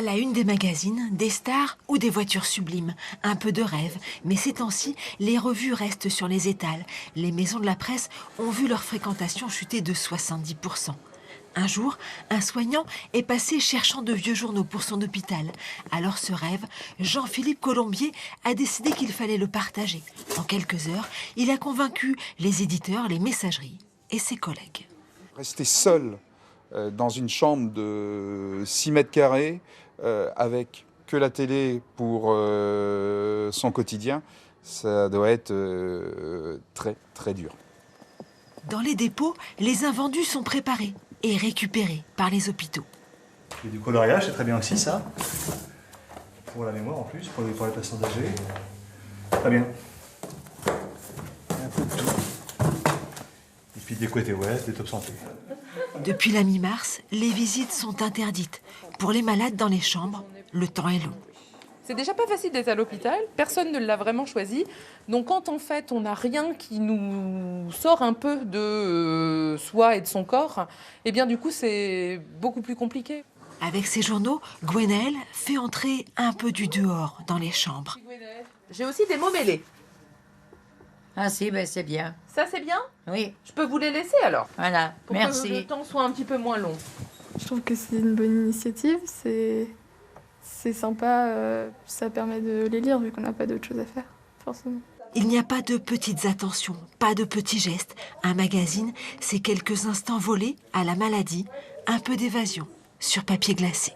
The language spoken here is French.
À la une des magazines, des stars ou des voitures sublimes. Un peu de rêve, mais ces temps-ci, les revues restent sur les étals. Les maisons de la presse ont vu leur fréquentation chuter de 70%. Un jour, un soignant est passé cherchant de vieux journaux pour son hôpital. Alors ce rêve, Jean-Philippe Colombier a décidé qu'il fallait le partager. En quelques heures, il a convaincu les éditeurs, les messageries et ses collègues. Rester seul dans une chambre de 6 mètres carrés avec que la télé pour son quotidien, ça doit être très très dur. Dans les dépôts, les invendus sont préparés et récupérés par les hôpitaux. Il y a du coloriage, c'est très bien aussi ça. Pour la mémoire en plus, pour les patients âgés. Très bien. Un peu de tout. Et puis des couettes et ouest, des top santé. Depuis la mi-mars, les visites sont interdites. Pour les malades dans les chambres, le temps est long. C'est déjà pas facile d'être à l'hôpital, personne ne l'a vraiment choisi. Donc quand en fait on n'a rien qui nous sort un peu de soi et de son corps, eh bien du coup c'est beaucoup plus compliqué. Avec ses journaux, Gwenaëlle fait entrer un peu du dehors dans les chambres. J'ai aussi des mots mêlés. Ah si, ben c'est bien. Ça c'est bien ? Oui, Je peux vous les laisser alors ? voilà, Pour merci. que le temps soit un petit peu moins long. Je trouve que c'est une bonne initiative, c'est sympa, ça permet de les lire vu qu'on n'a pas d'autre chose à faire, forcément. Il n'y a pas de petites attentions, pas de petits gestes. Un magazine, c'est quelques instants volés à la maladie, un peu d'évasion sur papier glacé.